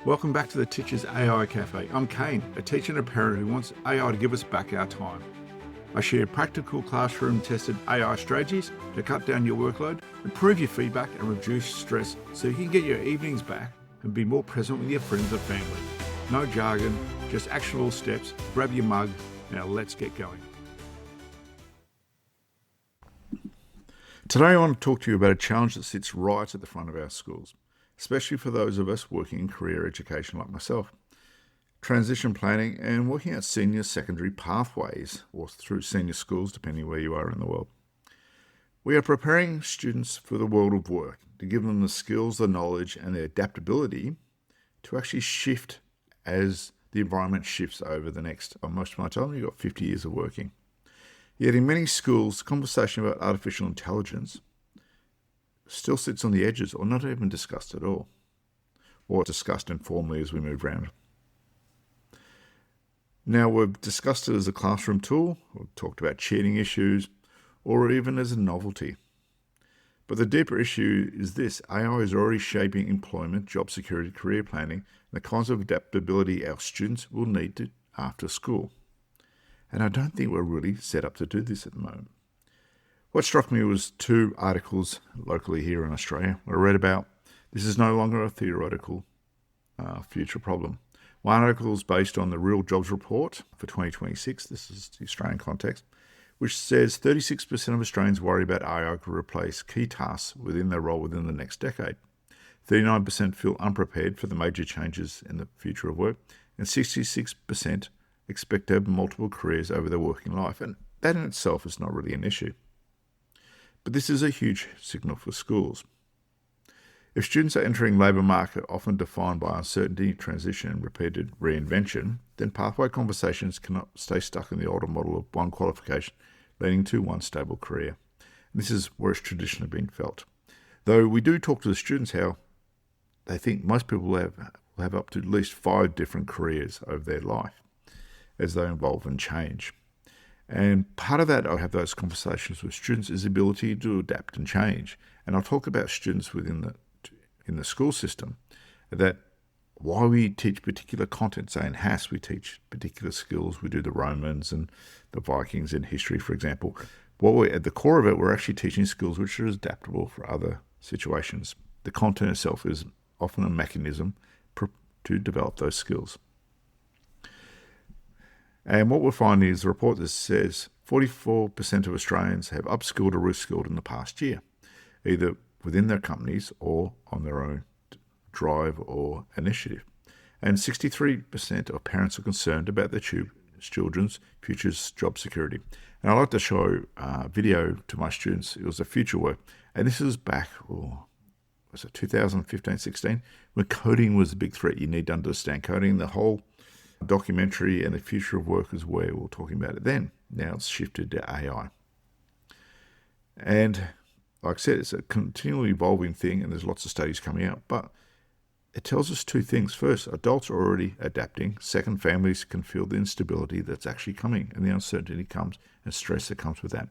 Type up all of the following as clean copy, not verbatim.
Welcome back to the Teacher's AI Cafe. I'm Kane, a teacher and a parent who wants AI to give us back our time. I share practical classroom-tested AI strategies to cut down your workload, improve your feedback and reduce stress so you can get your evenings back and be more present with your friends and family. No jargon, just actionable steps. Grab your mug. Now let's get going. Today I want to talk to you about a challenge that sits right at the front of our schools, especially for those of us working in career education like myself. Transition planning and working out senior secondary pathways or through senior schools, depending where you are in the world. We are preparing students for the world of work to give them the skills, the knowledge and the adaptability to actually shift as the environment shifts over the next, most of my time, you've got 50 years of working. Yet in many schools, conversation about artificial intelligence still sits on the edges or not even discussed at all, or discussed informally as we move around. Now, we've discussed it as a classroom tool, we've talked about cheating issues, or even as a novelty. But the deeper issue is this: AI is already shaping employment, job security, career planning, and the kinds of adaptability our students will need to after school. And I don't think we're really set up to do this at the moment. What struck me was two articles locally here in Australia I read about. This is no longer a theoretical future problem. One article is based on the Real Jobs Report for 2026. This is the Australian context, which says 36% of Australians worry about AI could replace key tasks within their role within the next decade. 39% feel unprepared for the major changes in the future of work, and 66% expect to have multiple careers over their working life, and that in itself is not really an issue. But this is a huge signal for schools. If students are entering labour market often defined by uncertainty, transition and repeated reinvention, then pathway conversations cannot stay stuck in the older model of one qualification leading to one stable career. And this is where it's traditionally been felt. Though we do talk to the students how they think most people will have up to at least 5 different careers over their life as they evolve and change. And part of that, I have those conversations with students, is the ability to adapt and change. And I'll talk about students within in the school system, that why we teach particular content. Say in HASS, we teach particular skills. We do the Romans and the Vikings in history, for example. At the core of it, we're actually teaching skills which are adaptable for other situations. The content itself is often a mechanism to develop those skills. And what we're finding is the report that says 44% of Australians have upskilled or reskilled in the past year, either within their companies or on their own drive or initiative. And 63% of parents are concerned about their children's future job security. And I like to show a video to my students. It was a future work. And this is back, was it 2015-16, when coding was the big threat. You need to understand coding. The whole documentary and the future of work is where we were talking about it then. Now it's shifted to AI. And like I said, it's a continually evolving thing and there's lots of studies coming out, but it tells us two things. First, adults are already adapting. Second, families can feel the instability that's actually coming and the uncertainty comes and stress that comes with that.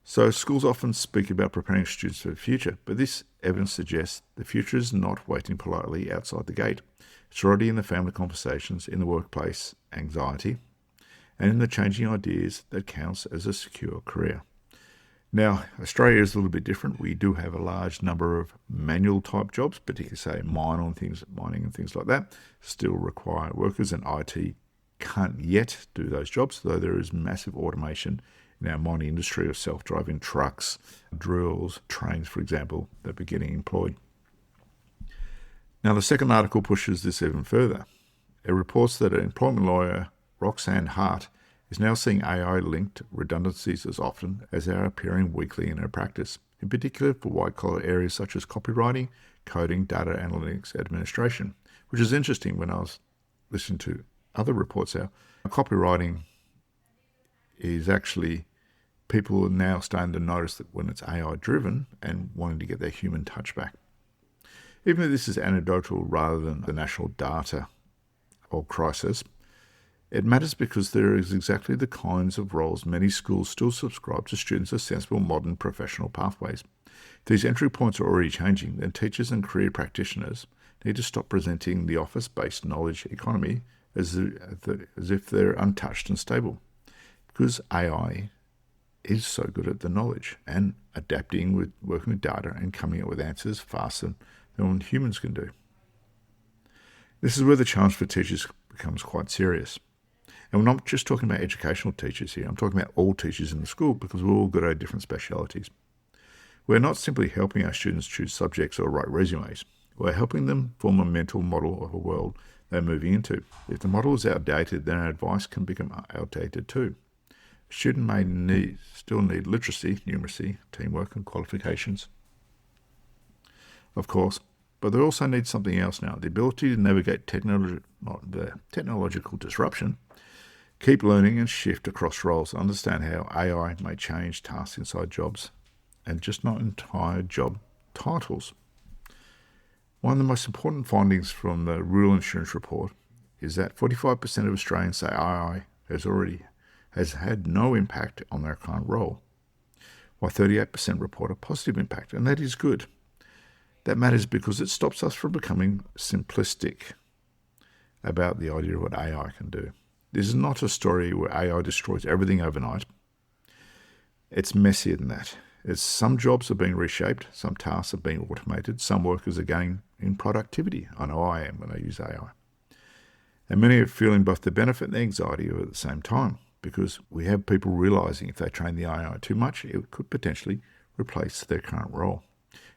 So schools often speak about preparing students for the future, but this evidence suggests the future is not waiting politely outside the gate. It's already in the family conversations, in the workplace anxiety, and in the changing ideas that counts as a secure career. Now, Australia is a little bit different. We do have a large number of manual type jobs, particularly say mining and things like that, still require workers, and IT can't yet do those jobs, though there is massive automation in our mining industry of self-driving trucks, drills, trains, for example, that are getting employed. Now, the second article pushes this even further. It reports that an employment lawyer, Roxanne Hart, is now seeing AI-linked redundancies as often as they are appearing weekly in her practice, in particular for white-collar areas such as copywriting, coding, data analytics, administration, which is interesting when I was listening to other reports out. Copywriting is actually, people are now starting to notice that when it's AI-driven and wanting to get their human touch back. Even though this is anecdotal rather than the national data or crisis, it matters because there is exactly the kinds of roles many schools still subscribe to students as sensible modern professional pathways. If these entry points are already changing, then teachers and career practitioners need to stop presenting the office-based knowledge economy as if they're untouched and stable, because AI is so good at the knowledge and adapting with working with data and coming up with answers faster than humans can do. This is where the challenge for teachers becomes quite serious. And we're not just talking about educational teachers here. I'm talking about all teachers in the school, because we've all got our different specialities. We're not simply helping our students choose subjects or write resumes. We're helping them form a mental model of a world they're moving into. If the model is outdated, then our advice can become outdated too. A student may still need literacy, numeracy, teamwork, and qualifications, of course, but they also need something else now: the ability to navigate technological disruption, keep learning and shift across roles, understand how AI may change tasks inside jobs, and just not entire job titles. One of the most important findings from the Rural Insurance Report is that 45% of Australians say AI has had no impact on their current role, while 38% report a positive impact, and that is good. That matters because it stops us from becoming simplistic about the idea of what AI can do. This is not a story where AI destroys everything overnight. It's messier than that. Some jobs are being reshaped, some tasks are being automated, some workers are gaining in productivity. I know I am when I use AI. And many are feeling both the benefit and the anxiety at the same time, because we have people realising if they train the AI too much, it could potentially replace their current role.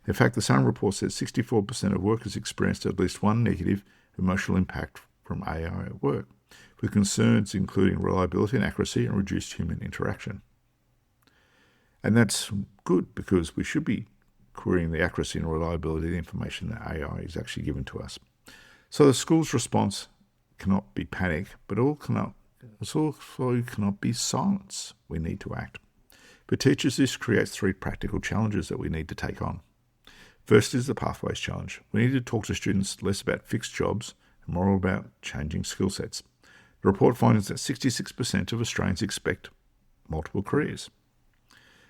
In fact, the same report says 64% of workers experienced at least one negative emotional impact from AI at work, with concerns including reliability and accuracy and reduced human interaction. And that's good, because we should be querying the accuracy and reliability of the information that AI is actually given to us. So the school's response cannot be panic, but it also cannot be silence. We need to act. For teachers, this creates three practical challenges that we need to take on. First is the pathways challenge. We need to talk to students less about fixed jobs and more about changing skill sets. The report finds that 66% of Australians expect multiple careers.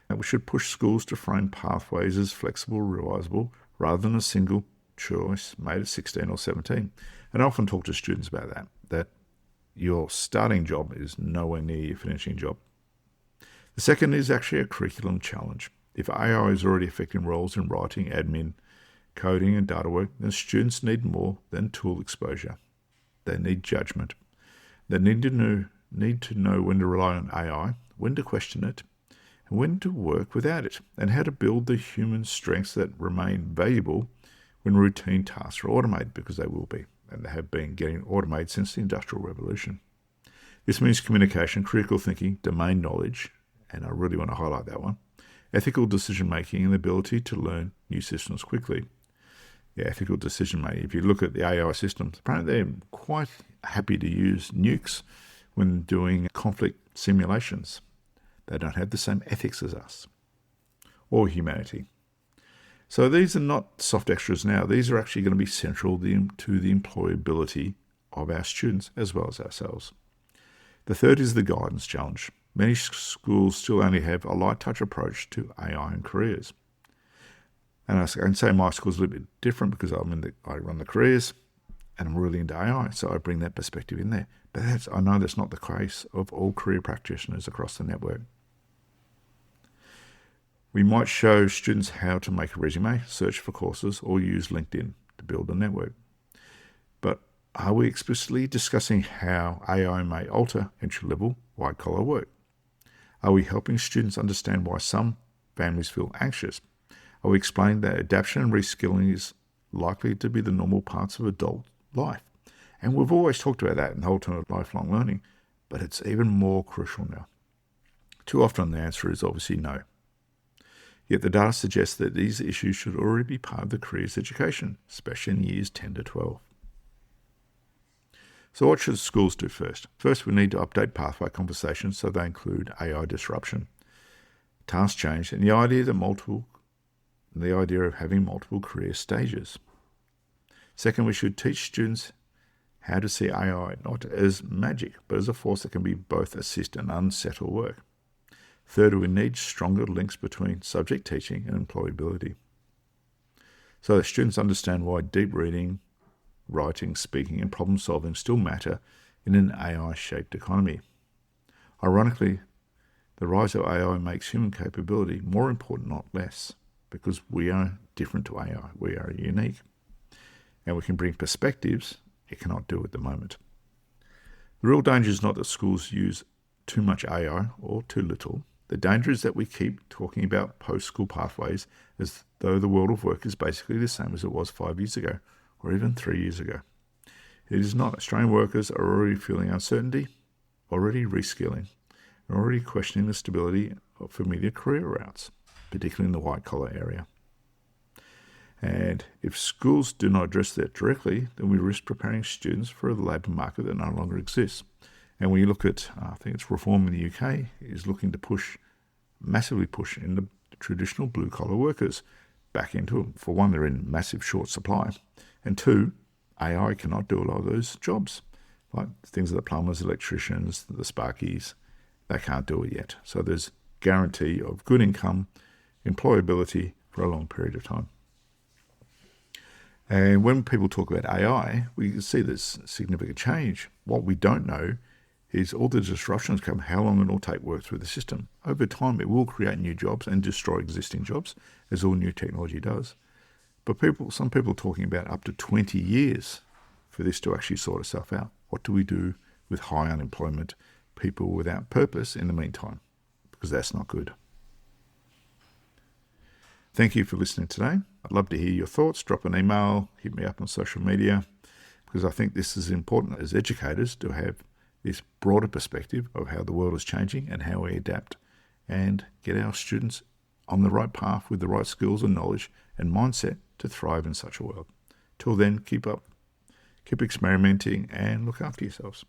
And we should push schools to frame pathways as flexible, realisable, rather than a single choice made at 16 or 17. And I often talk to students about that your starting job is nowhere near your finishing job. The second is actually a curriculum challenge. If AI is already affecting roles in writing, admin, coding, and data work, then students need more than tool exposure. They need judgment. They need to know when to rely on AI, when to question it, and when to work without it, and how to build the human strengths that remain valuable when routine tasks are automated, because they will be, and they have been getting automated since the Industrial Revolution. This means communication, critical thinking, domain knowledge, and I really want to highlight that one, ethical decision-making, and the ability to learn new systems quickly. Yeah, ethical decision-making. If you look at the AI systems, apparently they're quite happy to use nukes when doing conflict simulations. They don't have the same ethics as us or humanity. So these are not soft extras now. These are actually going to be central to the employability of our students as well as ourselves. The third is the guidance challenge. Many schools still only have a light touch approach to AI and careers. And I can say my school's a little bit different because I run the careers and I'm really into AI, so I bring that perspective in there. But I know that's not the case of all career practitioners across the network. We might show students how to make a resume, search for courses, or use LinkedIn to build a network. But are we explicitly discussing how AI may alter entry-level white-collar work? Are we helping students understand why some families feel anxious? Are we explaining that adaptation and reskilling is likely to be the normal parts of adult life? And we've always talked about that in the whole term of lifelong learning, but it's even more crucial now. Too often the answer is obviously no. Yet the data suggests that these issues should already be part of the careers education, especially in years 10 to 12. So what should schools do first? First, we need to update pathway conversations so they include AI disruption, task change, and the idea of having multiple career stages. Second, we should teach students how to see AI not as magic, but as a force that can be both assist and unsettle work. Third, we need stronger links between subject teaching and employability, so that students understand why deep reading, writing, speaking, and problem solving still matter in an AI-shaped economy. Ironically, the rise of AI makes human capability more important, not less, because we are different to AI. We are unique. And we can bring perspectives it cannot do at the moment. The real danger is not that schools use too much AI or too little. The danger is that we keep talking about post-school pathways as though the world of work is basically the same as it was 5 years ago, or even 3 years ago. It is not. Australian workers are already feeling uncertainty, already reskilling, and already questioning the stability of familiar career routes, particularly in the white-collar area. And if schools do not address that directly, then we risk preparing students for a labour market that no longer exists. And when you look at, I think it's Reform in the UK, is looking to massively push in the traditional blue-collar workers back into them. For one, they're in massive short supply. And two, AI cannot do a lot of those jobs. Like things like the plumbers, electricians, the sparkies, they can't do it yet. So there's guarantee of good income, employability for a long period of time. And when people talk about AI, we can see there's significant change. What we don't know is all the disruptions come, how long it will take work through the system. Over time, it will create new jobs and destroy existing jobs, as all new technology does. But some people are talking about up to 20 years for this to actually sort itself out. What do we do with high unemployment, people without purpose in the meantime? Because that's not good. Thank you for listening today. I'd love to hear your thoughts. Drop an email, hit me up on social media, because I think this is important as educators to have this broader perspective of how the world is changing and how we adapt and get our students on the right path with the right skills and knowledge and mindset to thrive in such a world. Till then, keep experimenting and look after yourselves.